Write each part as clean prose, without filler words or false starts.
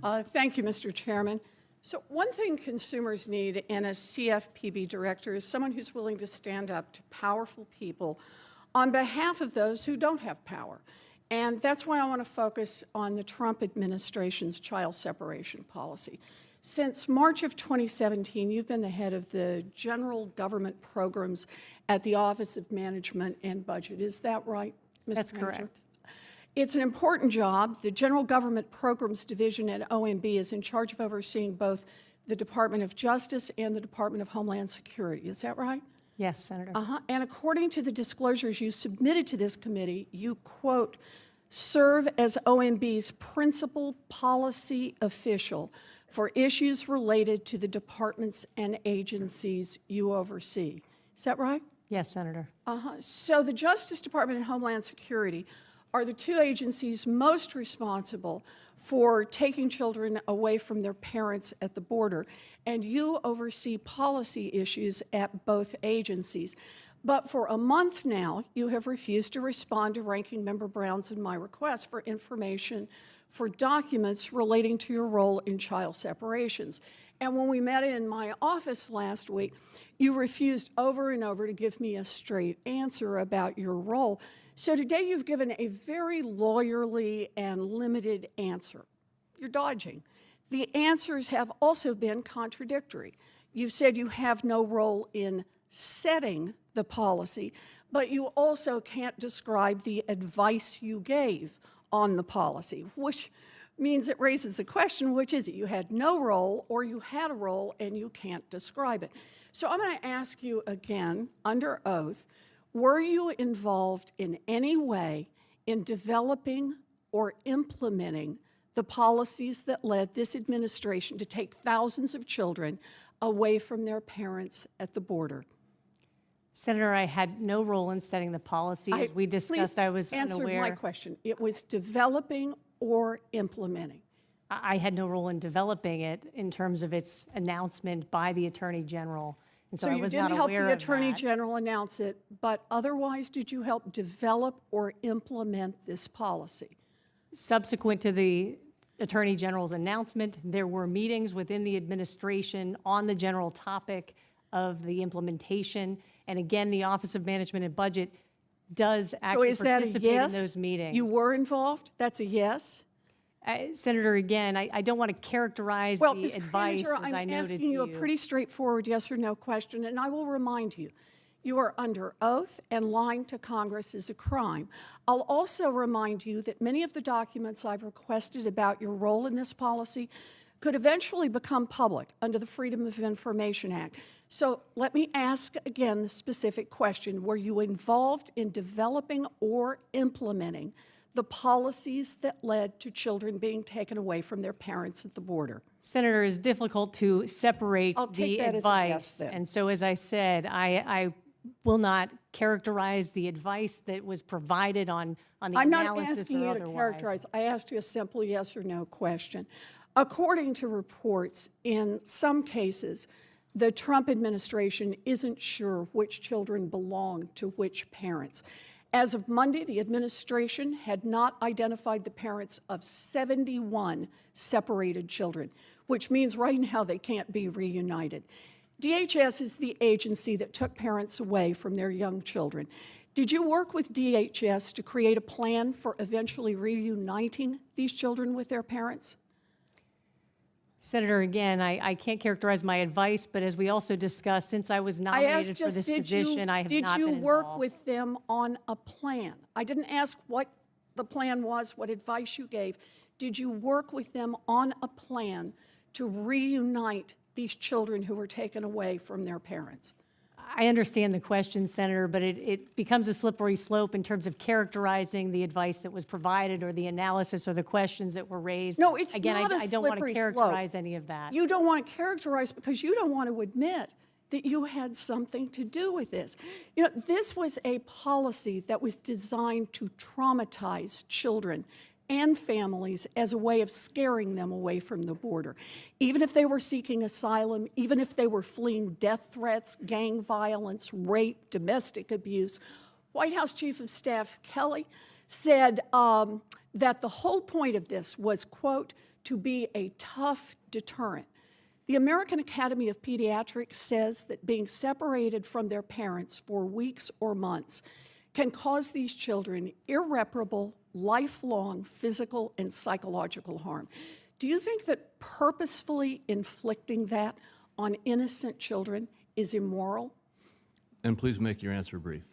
Thank you, Mr. Chairman. So one thing consumers need in a CFPB director is someone who's willing to stand up to powerful people on behalf of those who don't have power. And that's why I want to focus on the Trump administration's child separation policy. Since March of 2017, you've been the head of the general government programs at the Office of Management and Budget. Is that right, Ms. That's Manager? correct. It's an important job. The General Government Programs Division at OMB is in charge of overseeing both the Department of Justice and the Department of Homeland Security. Is that right? Yes, Senator. And according to the disclosures you submitted to this committee, you, quote, serve as OMB's principal policy official for issues related to the departments and agencies you oversee. Is that right? Yes, Senator. So the Justice Department and Homeland Security are the two agencies most responsible for taking children away from their parents at the border, and you oversee policy issues at both agencies. But for a month now, you have refused to respond to Ranking Member Brown's and my request for information for documents relating to your role in child separations. And when we met in my office last week, you refused over and over to give me a straight answer about your role. So today you've given a very lawyerly and limited answer. You're dodging. The answers have also been contradictory. You've said you have no role in setting the policy, but you also can't describe the advice you gave on the policy, which means it raises a question, which is it? You had no role, or you had a role and you can't describe it. So I'm going to ask you again, under oath, were you involved in any way in developing or implementing the policies that led this administration to take thousands of children away from their parents at the border? Senator, I had no role in setting the policy. As we discussed, I was unaware. Answer my question. It was developing or implementing. I had no role in developing it in terms of its announcement by the Attorney General. And so I was not aware of that. You didn't help the Attorney General announce it, but otherwise did you help develop or implement this policy? Subsequent to the Attorney General's announcement, there were meetings within the administration on the general topic of the implementation. And again, the Office of Management and Budget does actually participate in those meetings. You were involved? That's a yes? Senator, again, I don't want to characterize the advice as I noted to you. I'm asking you a pretty straightforward yes or no question, and I will remind you, you are under oath, and lying to Congress is a crime. I'll also remind you that many of the documents I've requested about your role in this policy could eventually become public under the Freedom of Information Act. So let me ask again the specific question. Were you involved in developing or implementing the policies that led to children being taken away from their parents at the border? Senator, it's difficult to separate the advice. And so, as I said, I will not characterize the advice that was provided on the analysis or otherwise. I'm not asking you to characterize. I asked you a simple yes or no question. According to reports, in some cases, the Trump administration isn't sure which children belong to which parents. As of Monday, the administration had not identified the parents of 71 separated children, which means right now they can't be reunited. DHS is the agency that took parents away from their young children. Did you work with DHS to create a plan for eventually reuniting these children with their parents? Senator, again, I can't characterize my advice, but as we also discussed, since I was nominated for this position, I have not been involved. Did you work with them on a plan? I didn't ask what the plan was, what advice you gave. Did you work with them on a plan to reunite these children who were taken away from their parents? I understand the question, Senator, but it becomes a slippery slope in terms of characterizing the advice that was provided or the analysis or the questions that were raised. No, it's Again, not a I don't want to slippery characterize slope. any of that. You don't want to characterize because you don't want to admit that you had something to do with this. You know, this was a policy that was designed to traumatize children and families as a way of scaring them away from the border. Even if they were seeking asylum, even if they were fleeing death threats, gang violence, rape, domestic abuse, White House Chief of Staff Kelly said that the whole point of this was, quote, to be a tough deterrent. The American Academy of Pediatrics says that being separated from their parents for weeks or months can cause these children irreparable, lifelong physical and psychological harm. Do you think that purposefully inflicting that on innocent children is immoral? And please make your answer brief.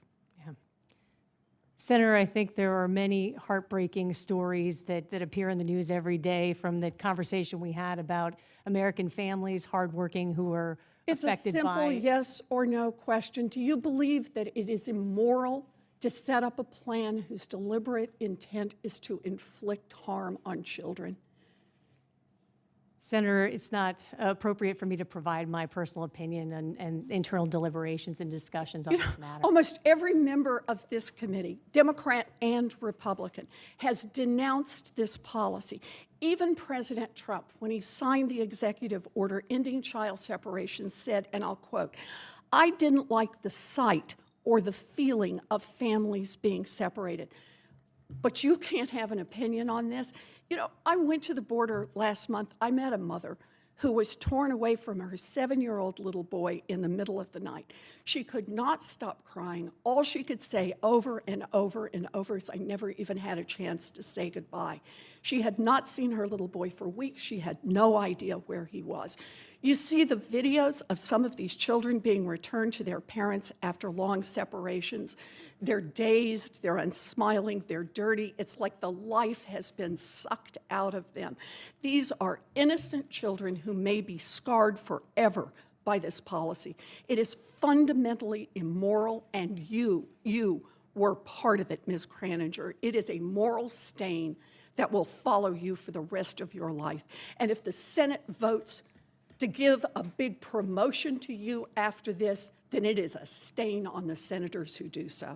Senator, I think there are many heartbreaking stories that appear in the news every day from the conversation we had about American families, hardworking, who are affected by... It's a simple yes or no question. Do you believe that it is immoral to set up a plan whose deliberate intent is to inflict harm on children? Senator, it's not appropriate for me to provide my personal opinion and internal deliberations and discussions on this matter. Almost every member of this committee, Democrat and Republican, has denounced this policy. Even President Trump, when he signed the executive order ending child separation, said, and I'll quote, "I didn't like the sight or the feeling of families being separated." But you can't have an opinion on this. You know, I went to the border last month. I met a mother who was torn away from her 7-year-old little boy in the middle of the night. She could not stop crying. All she could say over and over and over is, "I never even had a chance to say goodbye." She had not seen her little boy for weeks. She had no idea where he was. You see the videos of some of these children being returned to their parents after long separations. They're dazed, they're unsmiling, they're dirty. It's like the life has been sucked out of them. These are innocent children who may be scarred forever by this policy. It is fundamentally immoral, and you were part of it, Ms. Kraninger. It is a moral stain that will follow you for the rest of your life. And if the Senate votes to give a big promotion to you after this, then it is a stain on the senators who do so.